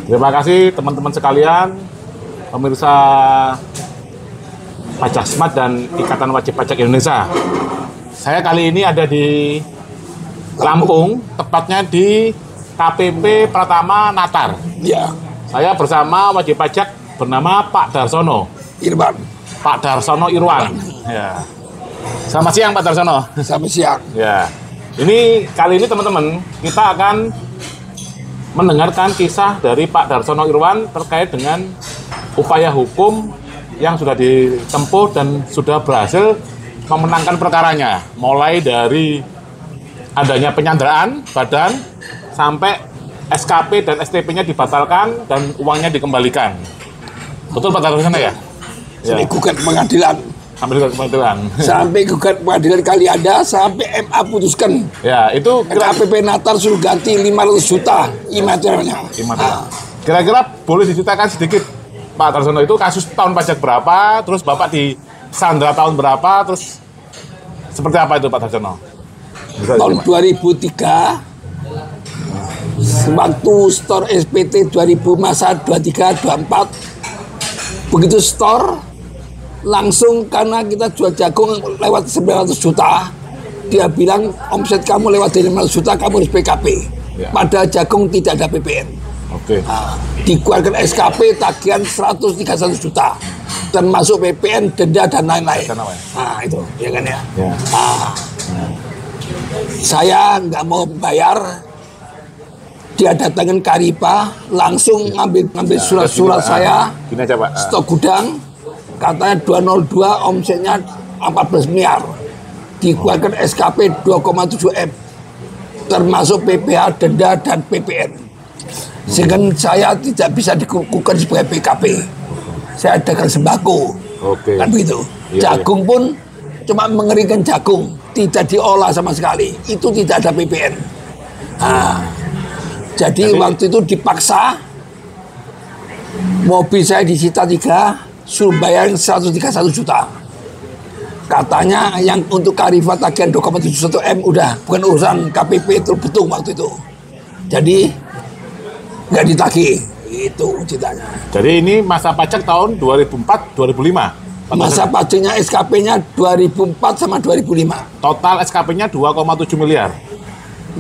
Terima kasih teman-teman sekalian, pemirsa Pajak Smart dan Ikatan Wajib Pajak Indonesia. Saya kali ini ada di Lampung, tepatnya di KPP Pratama Natar. Ya. Saya bersama wajib pajak bernama Pak Darsono Irwan. Pak Darsono Irwan. Ya. Selamat siang Pak Darsono. Selamat siang. Ya. Ini kali ini teman-teman kita akan mendengarkan kisah dari Pak Darsono Irwan terkait dengan upaya hukum yang sudah ditempuh dan sudah berhasil memenangkan perkaranya, mulai dari adanya penyanderaan badan sampai SKP dan STP-nya dibatalkan dan uangnya dikembalikan. Betul Pak Darsono ya? Sampai gugat pengadilan. Sampai gugat pengadilan. Sampai gugat pengadilan kali ada, sampai MA putuskan. Ya, itu KPP Natar suruh ganti 500 juta imateralnya. Kira-kira boleh diceritakan sedikit Pak Darsono, itu kasus tahun pajak berapa, terus Bapak disandra tahun berapa, terus seperti apa itu Pak Darsono? Tahun 2003, waktu store SPT 2000 masa 23-24, begitu store, langsung karena kita jual jagung lewat 900 juta, dia bilang omset kamu lewat dari 500 juta, kamu harus PKP. Ya. Padahal jagung tidak ada PPN. Oke. Dikeluarkan SKP tagihan 131 juta, termasuk PPN, denda dan lain-lain. Nah itu, ya kan ya. Ya. Saya nggak mau bayar, dia datangin Karipa, langsung ngambil surat-surat saya, stok gudang, katanya 202 omsetnya 14 miliar, dikeluarkan SKP 2,7 M, termasuk PPh, denda dan PPN, sehingga saya tidak bisa dikukuhkan sebagai PKP. Saya dagang sembako, kan begitu. Jagung pun cuma mengeringkan jagung, tidak diolah sama sekali, itu tidak ada PPN. Jadi waktu itu dipaksa, mobil saya disita 3, suruh bayarin 131 juta. Katanya yang untuk Karifa tagihan 2,71 M udah bukan urusan KPP betul waktu itu. Jadi nggak ditagih, itu ceritanya. Jadi ini masa pajak tahun 2004-2005. Masa pajaknya SKP-nya 2004 sama 2005. Total SKP-nya 2,7 miliar.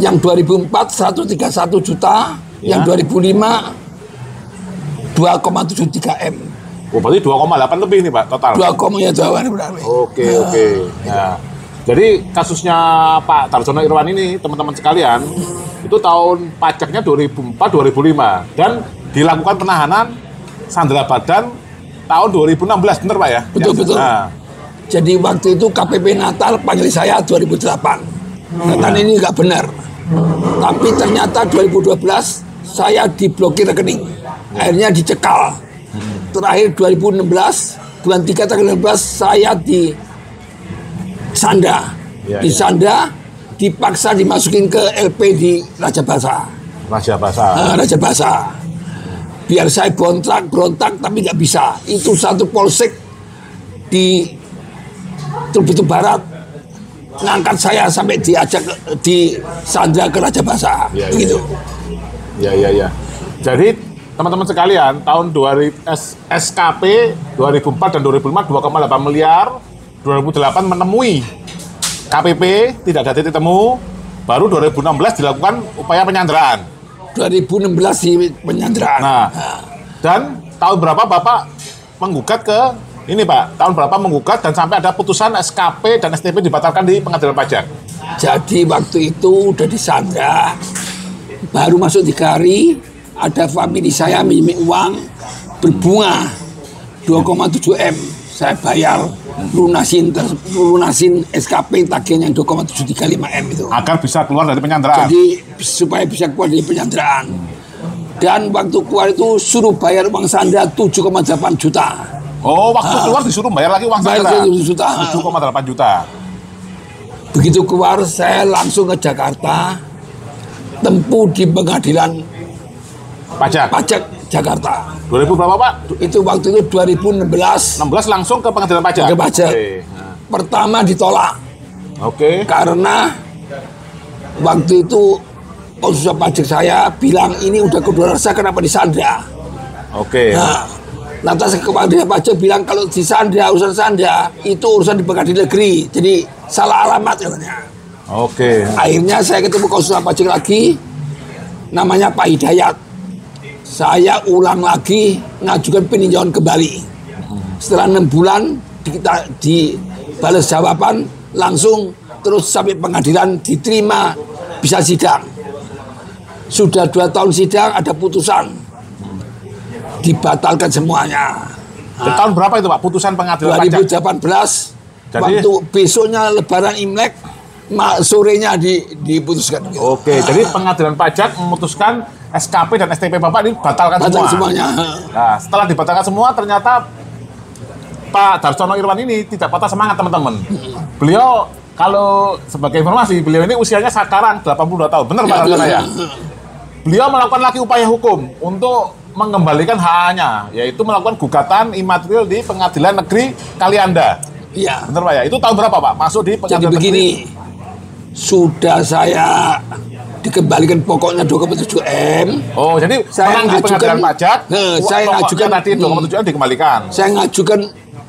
Yang 2004 131 juta, ya. Yang 2005 2,73 M. Oh, berarti 2,8 lebih nih Pak total. 2,8 lebih. Oke. Ya. Jadi kasusnya Pak Darsono Irwan ini teman-teman sekalian, itu tahun pajaknya 2004-2005 dan dilakukan penahanan sandera badan tahun 2016, benar Pak ya? Betul. Nah. Jadi waktu itu KPP Natar panggil saya 2008. Katanya ini nggak benar. Tapi ternyata 2012 saya diblokir rekening. Akhirnya dicekal. Terakhir 2016, bulan 3 tanggal 16 saya disanda. Disanda, dipaksa dimasukin ke LP di Raja Basa. Raja Basa. Biar saya berontak tapi nggak bisa. Itu satu polsek di Tulbutu Barat ngangkat saya sampai diajak di sandra ke Raja Basa. Begitu. Ya. Jadi teman-teman sekalian, tahun SKP 2004 dan 2005 2,8 miliar, 2008 menemui KPP, tidak ada titik temu, baru 2016 dilakukan upaya penyanderaan. 2016 di penyanderaan. Nah, dan tahun berapa Bapak menggugat ke ini Pak? Tahun berapa menggugat dan sampai ada putusan SKP dan STP dibatalkan di pengadilan pajak? Jadi waktu itu udah disandra, baru masuk di Kari, ada famili saya minjem uang berbunga 2,7 M. Saya bayar lunasin SKP tagihan yang 2,735 M itu. Agar bisa keluar dari penyanderaan. Jadi supaya bisa keluar dari penyanderaan. Dan waktu keluar itu suruh bayar uang sandra 7,8 juta. Oh, waktu keluar disuruh bayar lagi uang sandra 7,8 juta. Begitu keluar saya langsung ke Jakarta, tempuh di pengadilan pajak Jakarta. 2000 berapa Pak? Itu waktu itu 2016. 16 langsung ke pengadilan pajak. Pertama ditolak. Karena waktu itu konsultan pajak saya bilang ini udah kedaluarsa, kenapa disandra? Oke. Nah, lantas kepala pajak bilang kalau disandra, urusan sandra itu urusan di pengadilan negeri, jadi salah alamat katanya. Oke. Akhirnya saya ketemu konsultan pajak lagi, namanya Pak Hidayat. Saya ulang lagi ngajukan peninjauan kembali. Setelah 6 bulan kita dibalas jawaban langsung, terus sampai pengadilan diterima bisa sidang. Sudah 2 tahun sidang, ada putusan dibatalkan semuanya. Tahun berapa itu Pak putusan pengadilan pajak? 2018. Jadi, waktu besoknya Lebaran Imlek, sorenya diputuskan. Oke, jadi pengadilan pajak memutuskan SKP dan STP Bapak ini batalkan semuanya. Nah, setelah dibatalkan semua, ternyata Pak Darsono Irwan ini tidak patah semangat, teman-teman. Beliau, kalau sebagai informasi, beliau ini usianya sekarang 82 tahun. Benar Pak Darsono ya? Beliau melakukan lagi upaya hukum untuk mengembalikan hak-haknya, yaitu melakukan gugatan imaterial di Pengadilan Negeri Kalianda. Iya. Benar Pak ya? Itu tahun berapa Pak? Masuk di Pengadilan Jadi begini, sudah saya dikembalikan pokoknya 2,7 M. Oh, jadi saya menang di Pengadilan Pajak. Saya ngajukan tadi 2,7 M dikembalikan. Saya ngajukan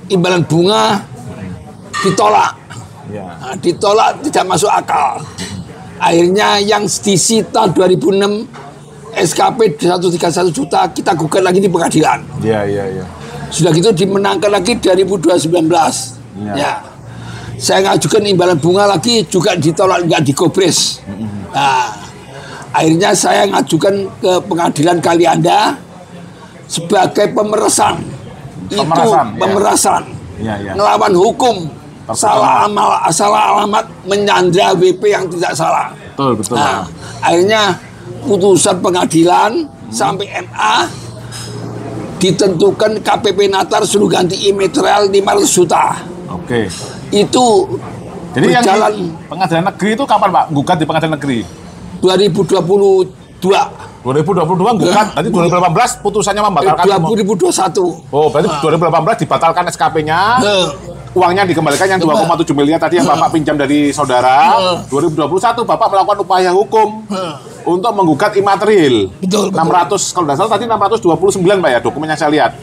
imbalan bunga ditolak. Ya. Nah, ditolak, tidak masuk akal. Akhirnya yang disita 2006 SKP 131 juta kita gugat lagi di pengadilan. Iya. Sudah gitu dimenangkan lagi 2019. Ya. Saya ngajukan imbalan bunga lagi juga ditolak, nggak digobres. Nah, akhirnya saya ngajukan ke Pengadilan Kalianda sebagai pemerasan. Pemerasan. Iya. Ngelawan hukum. Salah alamat menyandra WP yang tidak salah. Betul. Nah, akhirnya putusan pengadilan sampai MA ditentukan KPP Natar suruh ganti imaterial 500 juta. Oke. Itu jadi berjalan yang di Pengadilan Negeri itu kapan Pak? Gugat di Pengadilan Negeri 2022. 2022 gugat, tadi 2018 putusannya membatalkan. 2021. Oh, berarti 2018 dibatalkan SKP-nya. Uangnya dikembalikan yang 2,7 miliar tadi yang Bapak pinjam dari saudara. 2021 Bapak melakukan upaya hukum untuk menggugat imaterial. Betul. 600, kalau tidak salah tadi 629 Pak ya, dokumennya saya lihat.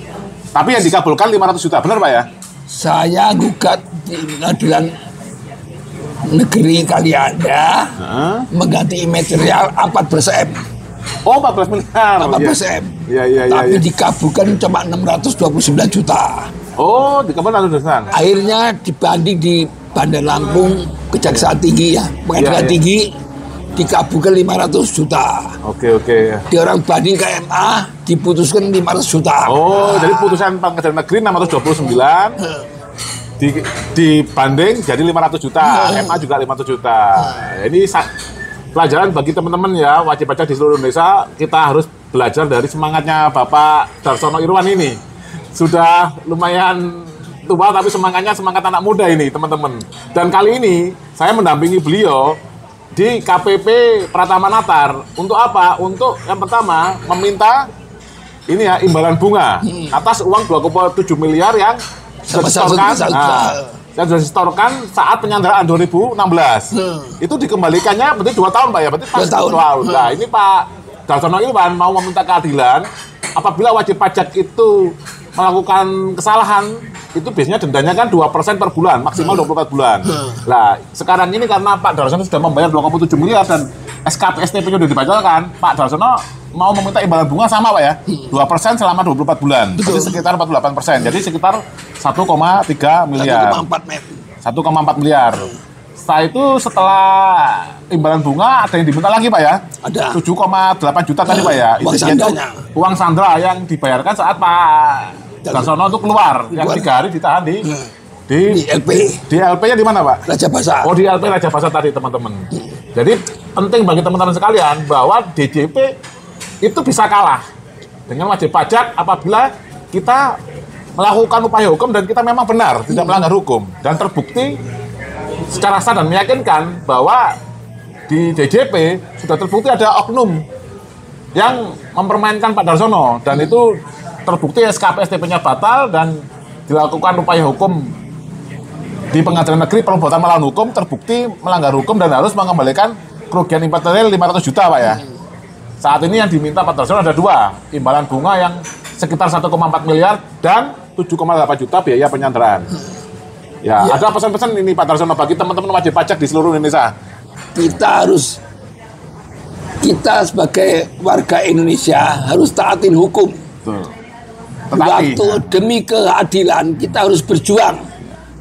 Tapi yang dikabulkan 500 juta, benar Pak ya? Saya gugat di Pengadilan Negeri Kalianda mengganti imaterial 14 M. Oh, 14 miliar. 14 M. Iya. Tapi dikabulkan cuma 629 juta. Oh, dikabulkan 629. Akhirnya dibanding di Bandar Lampung, Kejaksaan Tinggi ya, Pengadilan Tinggi dikabulkan 500 juta. Oke. Di orang banding ke MA diputuskan 500 juta. Oh, jadi putusan Pengadilan Negeri 629 dibanding jadi 500 juta. MA juga 500 juta. Ini pelajaran bagi teman-teman ya, wajib pajak di seluruh Indonesia. Kita harus belajar dari semangatnya Bapak Darsono Irwan ini. Sudah lumayan tua tapi semangatnya semangat anak muda ini, teman-teman. Dan kali ini saya mendampingi beliau di KPP Pratama Natar. Untuk apa? Untuk yang pertama meminta ini ya imbalan bunga atas uang 2,7 miliar yang sudah disetorkan. Yang sudah disetorkan saat penyanderaan 2016. Itu dikembalikannya berarti 2 tahun Pak ya? Berarti pas 2 tahun. Nah, ini Pak Darsono Irwan mau meminta keadilan apabila wajib pajak itu melakukan kesalahan, itu biasanya dendanya kan 2% per bulan, maksimal 24 bulan. Nah, sekarang ini karena Pak Darsono sudah membayar 2,7 miliar dan SKP STP-nya sudah dibatalkan, Pak Darsono mau meminta imbalan bunga sama Pak ya? 2% selama 24 bulan. Jadi sekitar 48%. Jadi sekitar 1,3 miliar. 1,4 miliar. Setelah itu, setelah imbalan bunga, ada yang diminta lagi Pak ya? Ada. 7,8 juta tadi Pak ya? Uang sandra yang dibayarkan saat Pak Darsono itu keluar. Yang 3 hari ditahan di LP. Di LP-nya di mana Pak? Raja Basa. Oh, di LP Raja Basa tadi teman-teman. Jadi penting bagi teman-teman sekalian bahwa DJP itu bisa kalah dengan wajib pajak apabila kita melakukan upaya hukum dan kita memang benar tidak melanggar hukum dan terbukti secara sah dan meyakinkan bahwa di DJP sudah terbukti ada oknum yang mempermainkan Pak Darsono dan itu terbukti SKP STP-nya batal dan dilakukan upaya hukum di Pengadilan Negeri perbuatan melawan hukum terbukti melanggar hukum dan harus mengembalikan kerugian immaterial 500 juta Pak ya. Saat ini yang diminta Pak Darsono ada 2, imbalan bunga yang sekitar 1,4 miliar dan 7,8 juta biaya penyanderaan. Ya, ada pesan-pesan ini Pak Darsono bagi teman-teman wajib pajak di seluruh Indonesia. Kita sebagai warga Indonesia harus taatin hukum. Betul. Waktu demi keadilan kita harus berjuang.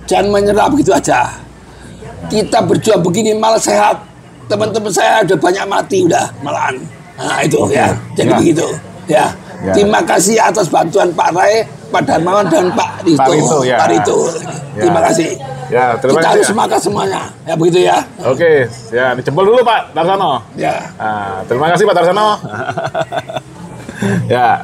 Jangan menyerah begitu aja. Kita berjuang begini malah sehat. Teman-teman saya udah banyak mati udah malahan. Nah itu ya. Jadi begitu. Ya. Terima kasih atas bantuan Pak Rai, Pak Darmawan dan Pak Rito. Ya. Pak Rito. Terima kasih. Ya, terima kita kasih. harus semangat semuanya. Ya begitu ya. Oke, ya dijempol dulu Pak Darsono. Ya. Nah, terima kasih Pak Darsono. Ya.